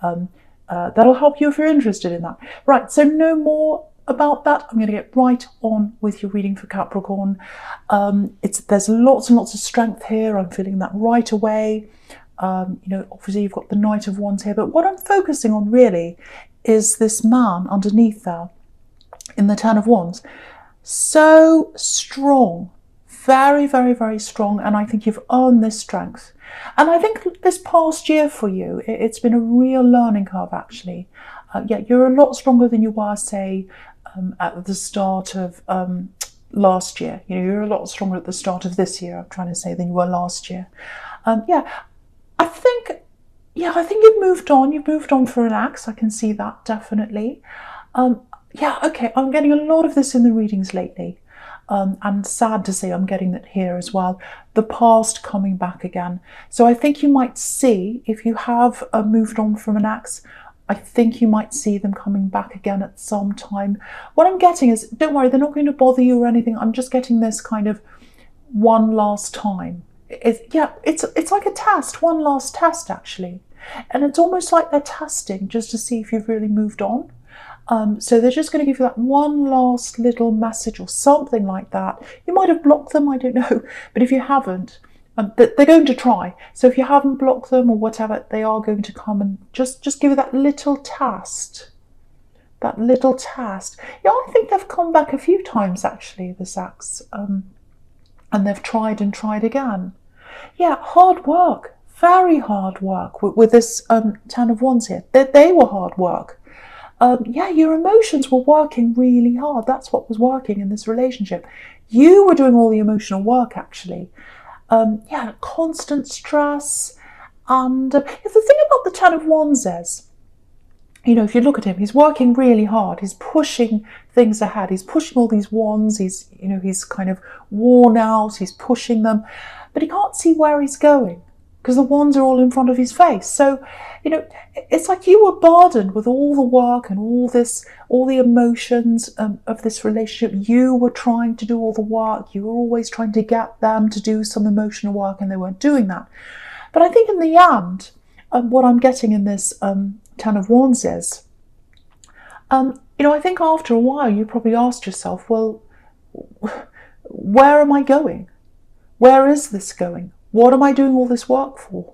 That'll help you if you're interested in that. Right, so no more about that. I'm going to get right on with your reading for Capricorn. There's lots and lots of strength here. I'm feeling that right away. Obviously you've got the Knight of Wands here, but what I'm focusing on really is this man underneath there in the Ten of Wands. So strong, very, very, very strong, and I think you've earned this strength. And I think this past year for you, it's been a real learning curve, actually. You're a lot stronger than you were, say, at the start of last year. You're a lot stronger at the start of this year, I'm trying to say, than you were last year. I think you've moved on. You've moved on for an axe. I can see that, definitely. Okay, I'm getting a lot of this in the readings lately. And sad to say I'm getting that here as well. The past coming back again. So I think you might see, if you have moved on from an axe, I think you might see them coming back again at some time. What I'm getting is, don't worry, they're not going to bother you or anything. I'm just getting this kind of one last time. It's like a test, one last test, actually. And it's almost like they're testing just to see if you've really moved on. So they're just going to give you that one last little message or something like that. You might have blocked them, I don't know. But if you haven't, they're going to try. So if you haven't blocked them or whatever, they are going to come and just give you that little test. That little test. Yeah, I think they've come back a few times, actually, this axe. And they've tried and tried again. Yeah, hard work. Very hard work with this Ten of Wands here. They were hard work. Your emotions were working really hard. That's what was working in this relationship. You were doing all the emotional work, actually. Constant stress. And the thing about the Ten of Wands is, if you look at him, he's working really hard. He's pushing things ahead. He's pushing all these wands. He's kind of worn out. He's pushing them. But he can't see where he's going because the wands are all in front of his face. So, it's like you were burdened with all the work and all the emotions of this relationship. You were trying to do all the work. You were always trying to get them to do some emotional work, and they weren't doing that. But I think in the end, what I'm getting in this Ten of Wands is, I think after a while you probably asked yourself, well, where am I going? Where is this going? What am I doing all this work for?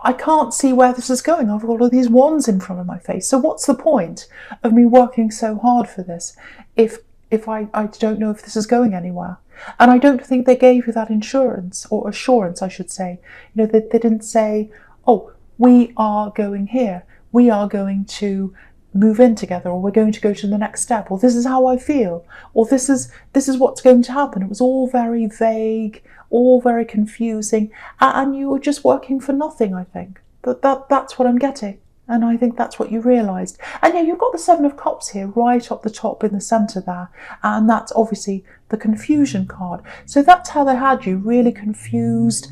I can't see where this is going. I've got all these wands in front of my face. So what's the point of me working so hard for this if I don't know if this is going anywhere? And I don't think they gave you that insurance, or assurance, I should say. They didn't say, oh, we are going here. We are going to move in together, or we're going to go to the next step, or this is how I feel, or this is what's going to happen. It was all very vague, all very confusing, and you were just working for nothing, I think. That's what I'm getting, and I think that's what you realised. And yeah, you've got the Seven of Cups here right up the top in the centre there, and that's obviously the confusion card. So that's how they had you, really confused.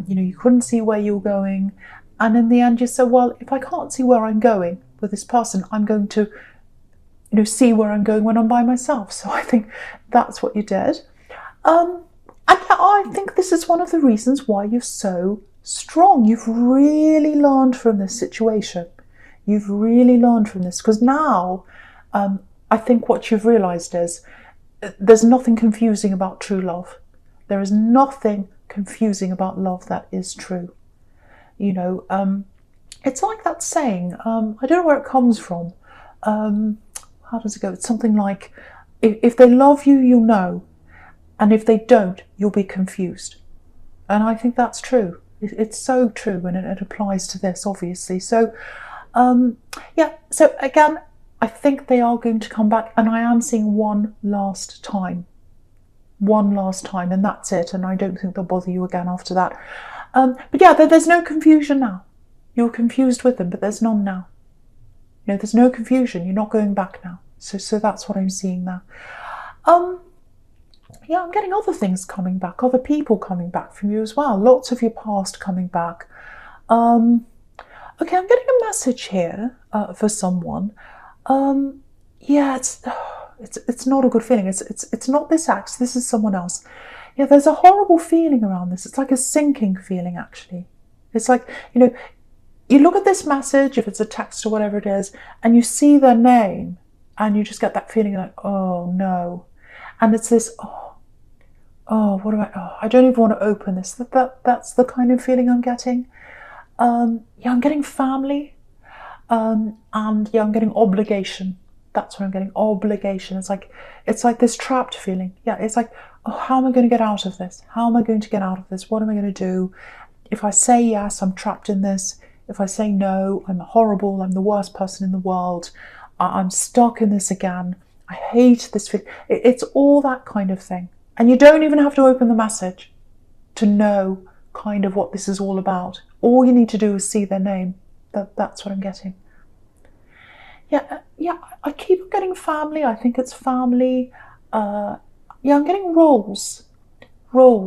You couldn't see where you were going, and in the end you said, well, if I can't see where I'm going with this person, I'm going to see where I'm going when I'm by myself. So I think that's what you did. And yeah, I think this is one of the reasons why you're so strong. You've really learned from this situation. You've really learned from this, because now I think what you've realised is there's nothing confusing about true love. There is nothing confusing about love that is true. It's like that saying, I don't know where it comes from. How does it go? It's something like, if they love you, you'll know. And if they don't, you'll be confused. And I think that's true. It's so true, and it applies to this, obviously. So, so again, I think they are going to come back, and I am seeing one last time. One last time, and that's it. And I don't think they'll bother you again after that. But yeah, there's no confusion now. You're confused with them, but there's none now. There's no confusion. You're not going back now. So that's what I'm seeing there. I'm getting other things coming back, other people coming back from you as well. Lots of your past coming back. Okay, I'm getting a message here for someone. It's not a good feeling. It's not this ex. This is someone else. Yeah, there's a horrible feeling around this. It's like a sinking feeling, actually. It's like, you look at this message, if it's a text or whatever it is, and you see their name, and you just get that feeling like, oh no. And it's this, what do I don't even want to open this. That's the kind of feeling I'm getting. I'm getting family, and I'm getting obligation. That's what I'm getting, obligation. It's like this trapped feeling. Yeah, it's like, how am I going to get out of this? How am I going to get out of this? What am I going to do? If I say yes, I'm trapped in this. If I say no, I'm horrible. I'm the worst person in the world. I'm stuck in this again. I hate this feeling. It's all that kind of thing. And you don't even have to open the message to know kind of what this is all about. All you need to do is see their name. That's what I'm getting. Yeah, I keep getting family. I think it's family. I'm getting roles. I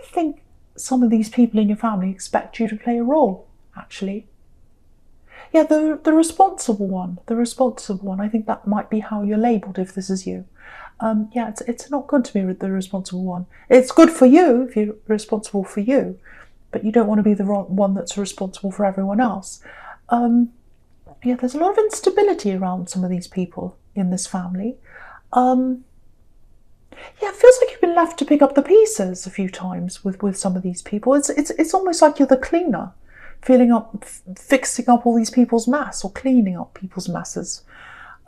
think some of these people in your family expect you to play a role, actually. Yeah, the responsible one. I think that might be how you're labelled if this is you. It's not good to be the responsible one. It's good for you if you're responsible for you, but you don't want to be the one that's responsible for everyone else. There's a lot of instability around some of these people in this family. It feels like you've been left to pick up the pieces a few times with some of these people. It's almost like you're the cleaner, fixing up all these people's mess or cleaning up people's messes.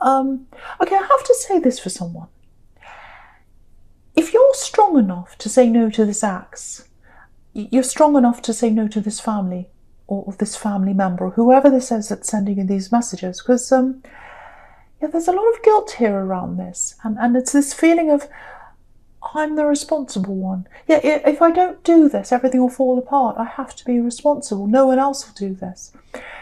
I have to say this for someone. If you're strong enough to say no to this ex, you're strong enough to say no to this family or this family member, or whoever this is that's sending you these messages, because there's a lot of guilt here around this, and it's this feeling of, I'm the responsible one. Yeah, if I don't do this, everything will fall apart. I have to be responsible. No one else will do this.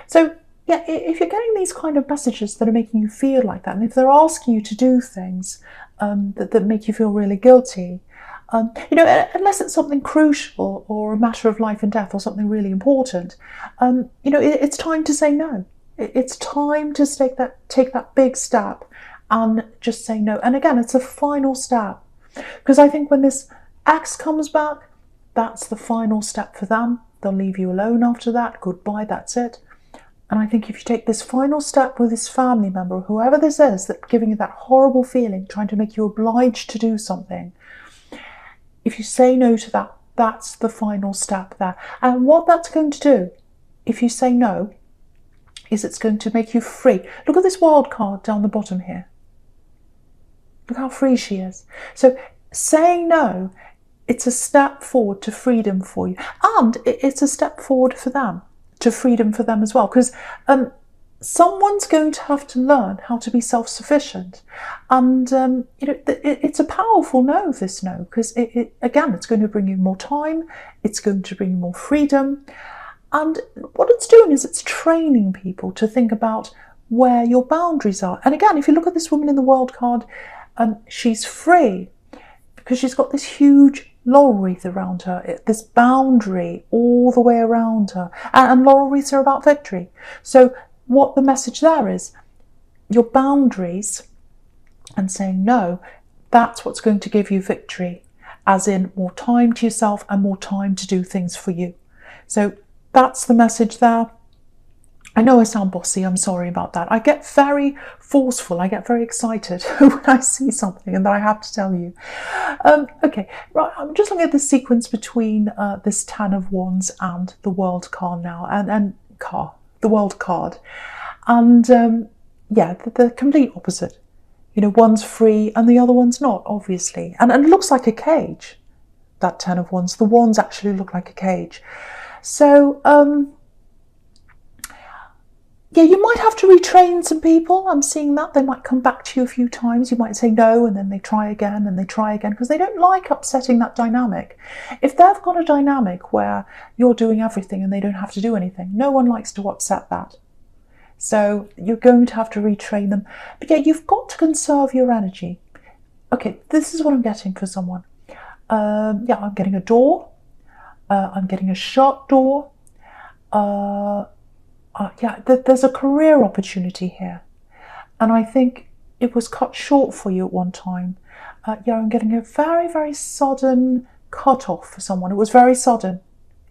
So, if you're getting these kind of messages that are making you feel like that, and if they're asking you to do things that make you feel really guilty, unless it's something crucial or a matter of life and death or something really important, it's time to say no. It's time to take that big step and just say no. And again, it's a final step. Because I think when this ex comes back, that's the final step for them. They'll leave you alone after that. Goodbye, that's it. And I think if you take this final step with this family member, whoever this is, that's giving you that horrible feeling, trying to make you obliged to do something, if you say no to that, that's the final step there. And what that's going to do, if you say no, is it's going to make you free. Look at this wild card down the bottom here. Look how free she is. So saying no, it's a step forward to freedom for you. And it's a step forward for them, to freedom for them as well. Because someone's going to have to learn how to be self-sufficient. And, it's a powerful no, this no. Because, again, it's going to bring you more time. It's going to bring you more freedom. And what it's doing is it's training people to think about where your boundaries are. And again, if you look at this woman in the world card, she's free because she's got this huge laurel wreath around her, this boundary all the way around her. And laurel wreaths are about victory. So what the message there is, your boundaries and saying no, that's what's going to give you victory, as in more time to yourself and more time to do things for you. So that's the message there. I know I sound bossy, I'm sorry about that. I get very forceful, I get very excited when I see something and that I have to tell you. Okay, right, I'm just looking at the sequence between this Ten of Wands and the World card now, the World card. And the complete opposite. One's free and the other one's not, obviously. And it looks like a cage, that Ten of Wands. The wands actually look like a cage. So, you might have to retrain some people. I'm seeing that. They might come back to you a few times. You might say no, and then they try again, and they try again, because they don't like upsetting that dynamic. If they've got a dynamic where you're doing everything and they don't have to do anything, no one likes to upset that. So you're going to have to retrain them. But you've got to conserve your energy. Okay, this is what I'm getting for someone. I'm getting a door. I'm getting a shut door. There's a career opportunity here. And I think it was cut short for you at one time. I'm getting a very, very sudden cut off for someone. It was very sudden.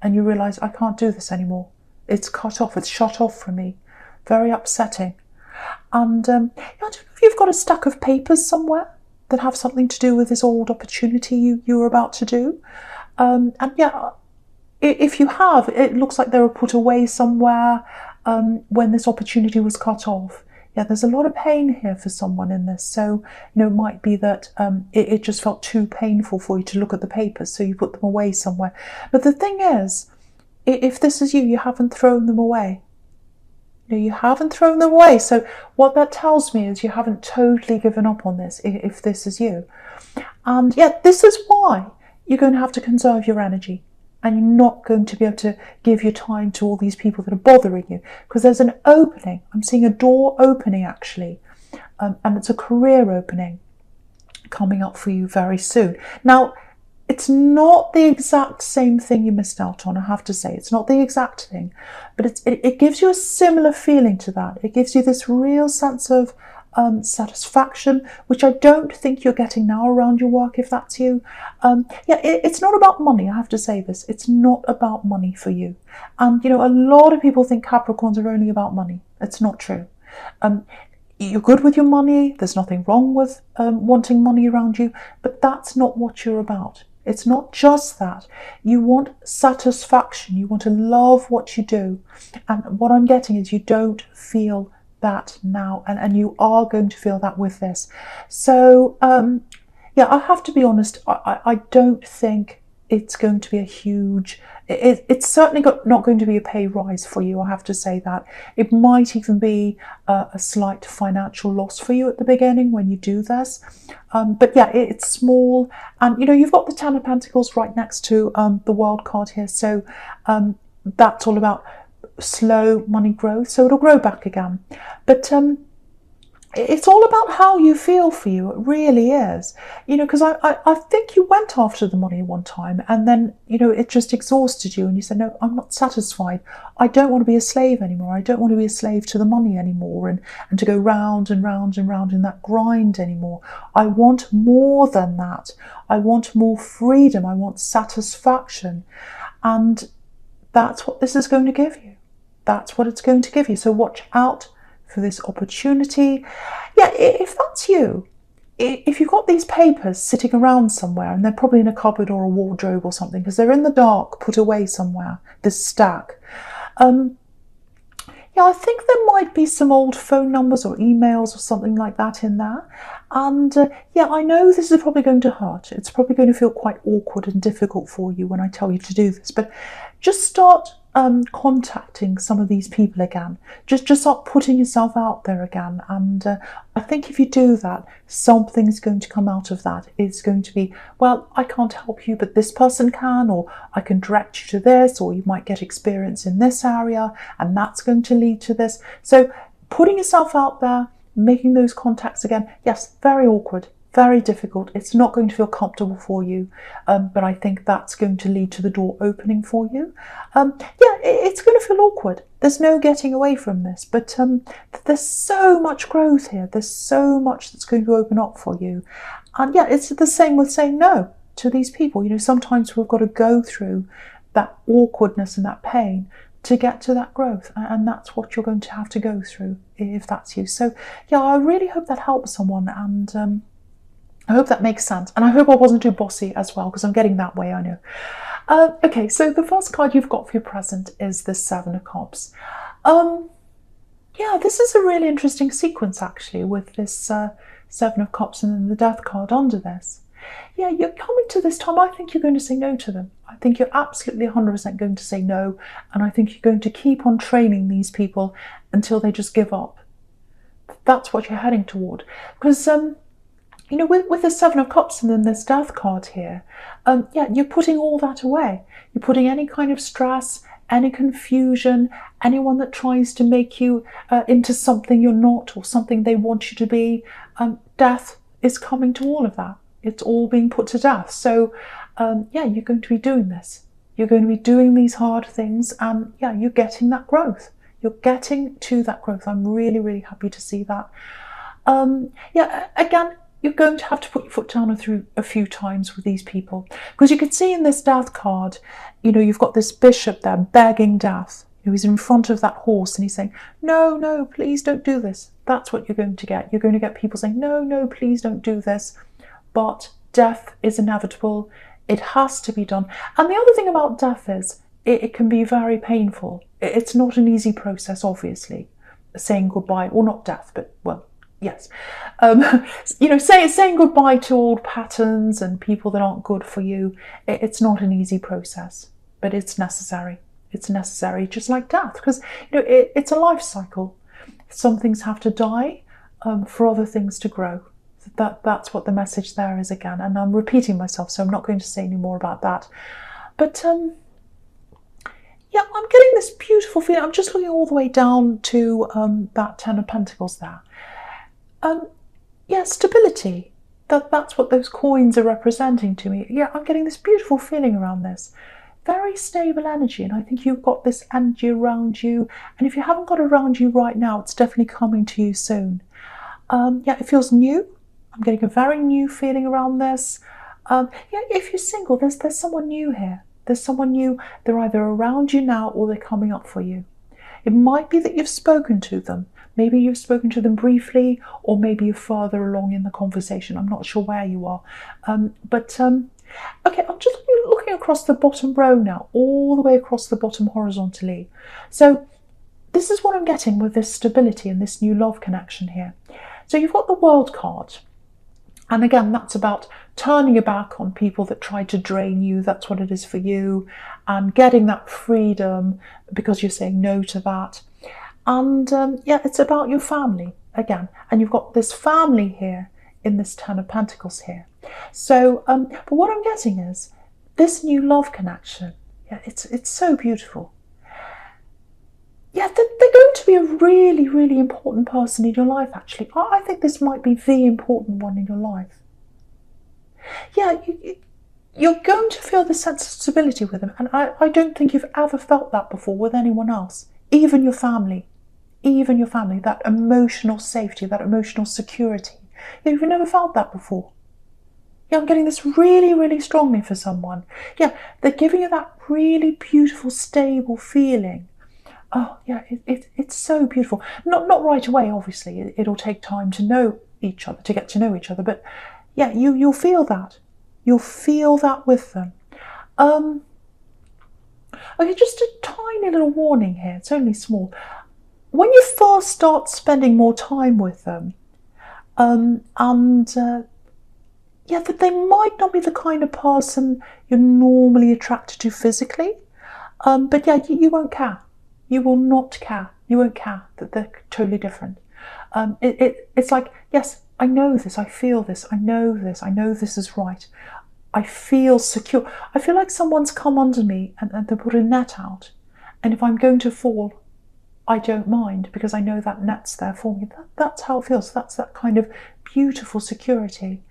and you realise, I can't do this anymore. It's cut off, it's shut off from me. Very upsetting. And I don't know if you've got a stack of papers somewhere that have something to do with this old opportunity you were about to do. And yeah, if you have, it looks like they were put away somewhere when this opportunity was cut off. Yeah, there's a lot of pain here for someone in this. So, it might be that it just felt too painful for you to look at the papers, so you put them away somewhere. But the thing is, if this is you, you haven't thrown them away. You haven't thrown them away. So what that tells me is you haven't totally given up on this, if this is you. And yeah, this is why you're going to have to conserve your energy. And you're not going to be able to give your time to all these people that are bothering you. Because there's an opening. I'm seeing a door opening, actually. And it's a career opening coming up for you very soon. Now, it's not the exact same thing you missed out on, I have to say. It's not the exact thing. But it gives you a similar feeling to that. It gives you this real sense of satisfaction, which I don't think you're getting now around your work, if that's you. Yeah, it's not about money, I have to say this. It's not about money for you. And, a lot of people think Capricorns are only about money. It's not true. You're good with your money. There's nothing wrong with wanting money around you, but that's not what you're about. It's not just that. You want satisfaction. You want to love what you do. And what I'm getting is you don't feel that now, and you are going to feel that with this. So yeah, I have to be honest, I don't think it's going to be a huge, it's certainly not going to be a pay rise for you, I have to say that. It might even be a slight financial loss for you at the beginning when you do this. But yeah, it's small, and you've got the Ten of Pentacles right next to the World card here, so that's all about slow money growth, so it'll grow back again. But it's all about how you feel for you. It really is. Because I think you went after the money one time, and then it just exhausted you, and you said, no, I'm not satisfied. I don't want to be a slave anymore. I don't want to be a slave to the money anymore, and to go round and round and round in that grind anymore. I want more than that. I want more freedom. I want satisfaction. And that's what this is going to give you. That's what it's going to give you. So watch out for this opportunity. Yeah, if that's you, if you've got these papers sitting around somewhere, and they're probably in a cupboard or a wardrobe or something, because they're in the dark, put away somewhere, this stack. Yeah, I think there might be some old phone numbers or emails or something like that in there. And yeah, I know this is probably going to hurt. It's probably going to feel quite awkward and difficult for you when I tell you to do this, but just start contacting some of these people again. Just start putting yourself out there again. And I think if you do that, something's going to come out of that. It's going to be, well, I can't help you, but this person can, or I can direct you to this, or you might get experience in this area, and that's going to lead to this. So putting yourself out there, making those contacts again, yes, very awkward, very difficult. It's not going to feel comfortable for you, but I think that's going to lead to the door opening for you. Yeah, it's going to feel awkward. There's no getting away from this, but there's so much growth here. There's so much that's going to open up for you. And yeah, it's the same with saying no to these people. Sometimes we've got to go through that awkwardness and that pain to get to that growth, and that's what you're going to have to go through if that's you. So yeah, I really hope that helps someone, and I hope that makes sense, and I hope I wasn't too bossy as well, because I'm getting that way, I know. Okay, so the first card you've got for your present is the Seven of Cups. Yeah, this is a really interesting sequence, actually, with this Seven of Cups and then the Death card under this. Yeah, you're coming to this time, I think you're going to say no to them. I think you're absolutely 100% going to say no, and I think you're going to keep on training these people until they just give up. That's what you're heading toward. Because with the Seven of Cups and then this Death card here, yeah, you're putting all that away. You're putting any kind of stress, any confusion, anyone that tries to make you into something you're not, or something they want you to be. Death is coming to all of that. It's all being put to death. So yeah, you're going to be doing this. You're going to be doing these hard things, and yeah, you're getting that growth. You're getting to that growth. I'm really, really happy to see that. Yeah, again, you're going to have to put your foot down a few times with these people, because you can see in this death card, you've got this bishop there begging death. He's in front of that horse and he's saying, no, no, please don't do this. That's what you're going to get. You're going to get people saying, no, no, please don't do this. But death is inevitable. It has to be done. And the other thing about death is it can be very painful. It's not an easy process, obviously, saying goodbye, or not death, but, well, yes. Saying goodbye to old patterns and people that aren't good for you, it's not an easy process, but it's necessary. It's necessary, just like death, because it's a life cycle. Some things have to die for other things to grow. That's what the message there is again. And I'm repeating myself, so I'm not going to say any more about that. But yeah, I'm getting this beautiful feeling. I'm just looking all the way down to that Ten of Pentacles there. Yeah, stability. That's what those coins are representing to me. Yeah, I'm getting this beautiful feeling around this. Very stable energy, and I think you've got this energy around you, and if you haven't got it around you right now, it's definitely coming to you soon. Yeah, it feels new. I'm getting a very new feeling around this. Yeah, if you're single, there's someone new here. There's someone new. They're either around you now or they're coming up for you. It might be that you've spoken to them. Maybe you've spoken to them briefly, or maybe you're further along in the conversation. I'm not sure where you are. Okay, I'm just looking across the bottom row now, all the way across the bottom horizontally. So this is what I'm getting with this stability and this new love connection here. So you've got the World card. And again, that's about turning your back on people that try to drain you. That's what it is for you. And getting that freedom because you're saying no to that. And yeah, it's about your family again. And you've got this family here in this Ten of Pentacles here. So, but what I'm getting is this new love connection. Yeah, it's so beautiful. Yeah, they're going to be a really, really important person in your life, actually. I think this might be the important one in your life. Yeah, you're going to feel this sense of stability with them. And I don't think you've ever felt that before with anyone else, even your family. Even your family, that emotional safety, that emotional security. You've never felt that before. Yeah, I'm getting this really, really strongly for someone. Yeah, they're giving you that really beautiful, stable feeling. Oh, yeah, it's so beautiful. Not right away, obviously. It'll take time to know each other, to get to know each other. But yeah, you'll feel that. You'll feel that with them. Okay, just a tiny little warning here. It's only small. When you first start spending more time with them, yeah, that they might not be the kind of person you're normally attracted to physically, but yeah, you won't care. You will not care. You won't care that they're totally different. It's like, yes, I know this, I feel this, I know this is right. I feel secure. I feel like someone's come under me and they put a net out. And if I'm going to fall, I don't mind because I know that net's there for me. That's how it feels. That's that kind of beautiful security.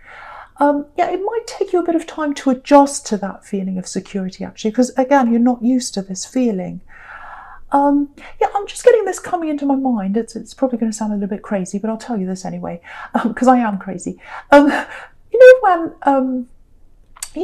Yeah, it might take you a bit of time to adjust to that feeling of security, actually, because again, you're not used to this feeling. Yeah, I'm just getting this coming into my mind. It's probably going to sound a little bit crazy, but I'll tell you this anyway, because I am crazy. You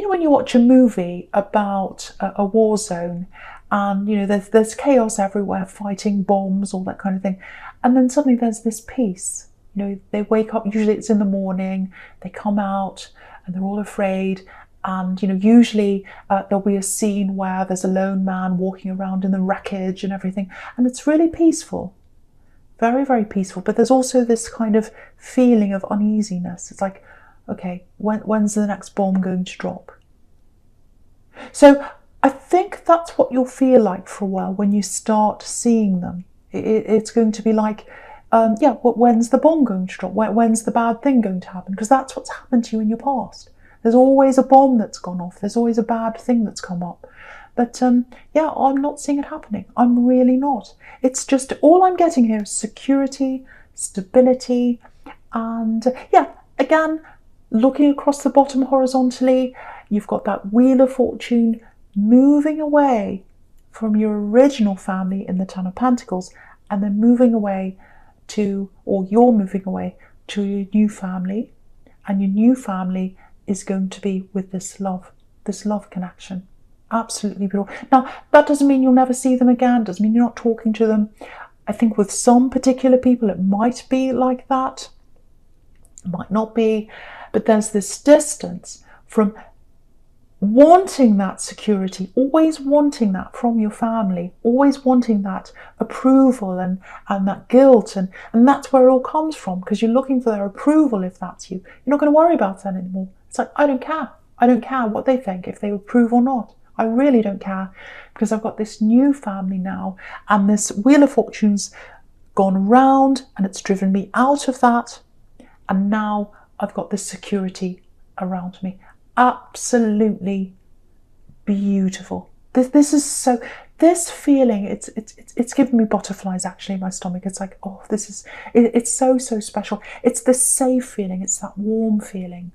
know when you watch a movie about a war zone, and there's chaos everywhere, fighting, bombs, all that kind of thing, and then suddenly there's this peace. They wake up, usually it's in the morning, they come out and they're all afraid, and usually there'll be a scene where there's a lone man walking around in the wreckage and everything, and it's really peaceful, very, very peaceful. But there's also this kind of feeling of uneasiness. It's like, okay, when's the next bomb going to drop? So I think that's what you'll feel like for a while when you start seeing them. It's going to be like, yeah, when's the bomb going to drop? When's the bad thing going to happen? Because that's what's happened to you in your past. There's always a bomb that's gone off. There's always a bad thing that's come up. But yeah, I'm not seeing it happening. I'm really not. It's just all I'm getting here is security, stability, and yeah, again, looking across the bottom horizontally, you've got that Wheel of Fortune moving away from your original family in the Ten of Pentacles, and then moving away to, or you're moving away to your new family, and your new family is going to be with this love connection. Absolutely beautiful. Now, that doesn't mean you'll never see them again, doesn't mean you're not talking to them. I think with some particular people it might be like that, it might not be, but there's this distance from wanting that security, always wanting that from your family, always wanting that approval and that guilt, and that's where it all comes from, because you're looking for their approval. If that's you, you're not going to worry about that anymore. It's like, I don't care what they think, if they approve or not. I really don't care, because I've got this new family now, and this Wheel of Fortune's gone round and it's driven me out of that, and now I've got this security around me. Absolutely beautiful. This feeling, it's giving me butterflies actually in my stomach. It's like, oh, it's so special. It's the safe feeling, it's that warm feeling.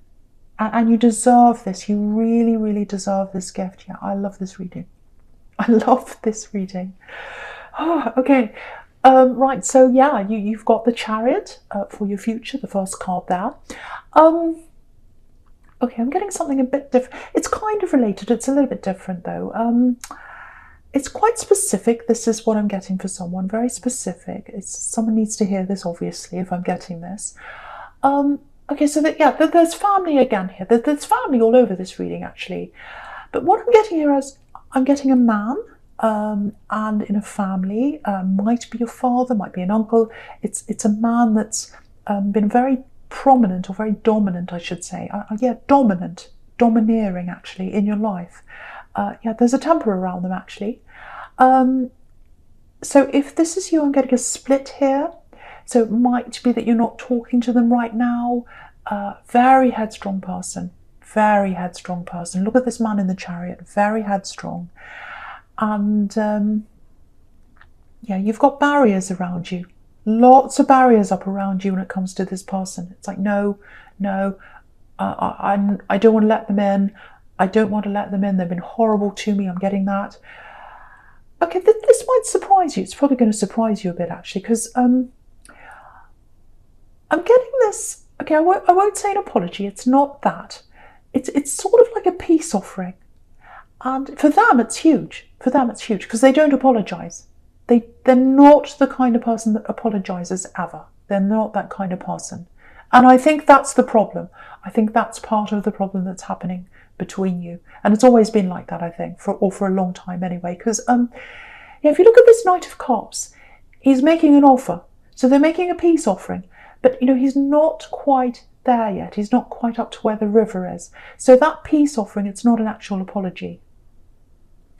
And you deserve this. You really, really deserve this gift. Yeah, I love this reading. I love this reading. Oh, okay. Right, so yeah, you've got the Chariot for your future, the first card there. Okay, I'm getting something a bit different. It's kind of related. It's a little bit different though. It's quite specific. This is what I'm getting for someone. Very specific. Someone needs to hear this, obviously, if I'm getting this. Okay, so there's family again here. There's family all over this reading, actually. But what I'm getting here is, I'm getting a man, and in a family, might be your father, might be an uncle. It's a man that's been very prominent, or very dominant, I should say. Domineering, actually, in your life. There's a temper around them, actually. So if this is you, I'm getting a split here. So it might be that you're not talking to them right now. Very headstrong person. Very headstrong person. Look at this man in the Chariot. Very headstrong. And you've got barriers around you. Lots of barriers up around you when it comes to this person. It's like, no, I don't want to let them in. I don't want to let them in. They've been horrible to me. I'm getting that. Okay, this might surprise you. It's probably going to surprise you a bit, actually, because I'm getting this. Okay, I won't say an apology. It's not that. It's sort of like a peace offering, and for them it's huge. For them it's huge because they don't apologise. They're not the kind of person that apologises ever. They're not that kind of person, and I think that's the problem. I think that's part of the problem that's happening between you, and it's always been like that. I think for a long time anyway. Because if you look at this Knight of Cups, he's making an offer. So they're making a peace offering. But, he's not quite there yet. He's not quite up to where the river is. So that peace offering, it's not an actual apology.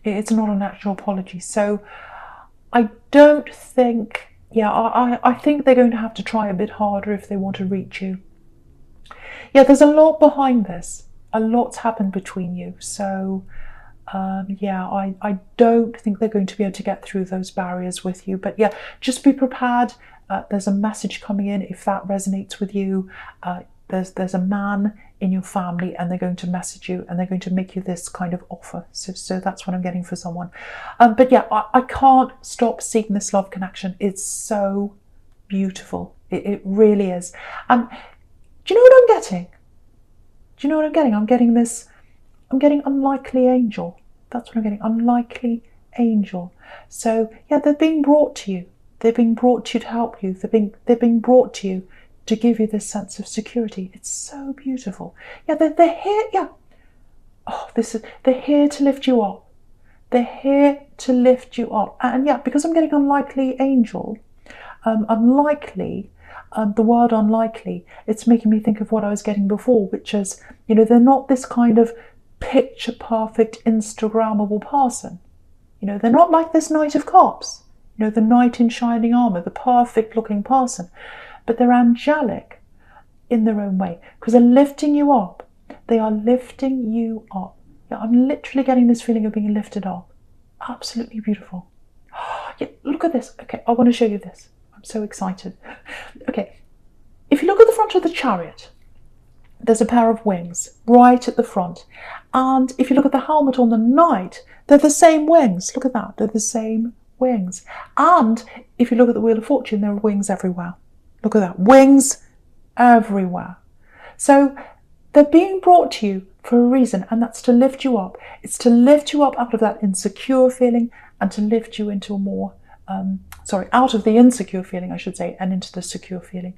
It's not an actual apology. So I don't think, I think they're going to have to try a bit harder if they want to reach you. Yeah, there's a lot behind this. A lot's happened between you. So, I don't think they're going to be able to get through those barriers with you. But yeah, just be prepared. There's a message coming in if that resonates with you. There's a man in your family, and they're going to message you, and they're going to make you this kind of offer. So that's what I'm getting for someone. But yeah, I can't stop seeing this love connection. It's so beautiful. It really is. And do you know what I'm getting? Do you know what I'm getting? I'm getting unlikely angel. That's what I'm getting. Unlikely angel. So yeah, they're being brought to you. They're being brought to you to help you. They're being brought to you to give you this sense of security. It's so beautiful. Yeah, they're here. Yeah. Oh, they're here to lift you up. They're here to lift you up. And yeah, because I'm getting unlikely angel, unlikely, the word unlikely, it's making me think of what I was getting before, which is, they're not this kind of picture perfect Instagrammable person. They're not like this Knight of Cups. The knight in shining armour, the perfect looking person. But they're angelic in their own way, because they're lifting you up. They are lifting you up. Yeah, I'm literally getting this feeling of being lifted up. Absolutely beautiful. Yeah, look at this. Okay, I want to show you this. I'm so excited. Okay, if you look at the front of the Chariot, there's a pair of wings right at the front. And if you look at the helmet on the Knight, they're the same wings. Look at that. They're the same wings. And if you look at the Wheel of Fortune, there are wings everywhere. Look at that. Wings everywhere. So they're being brought to you for a reason, and that's to lift you up. It's to lift you up out of that insecure feeling and to lift you into a more, out of the insecure feeling, I should say, and into the secure feeling.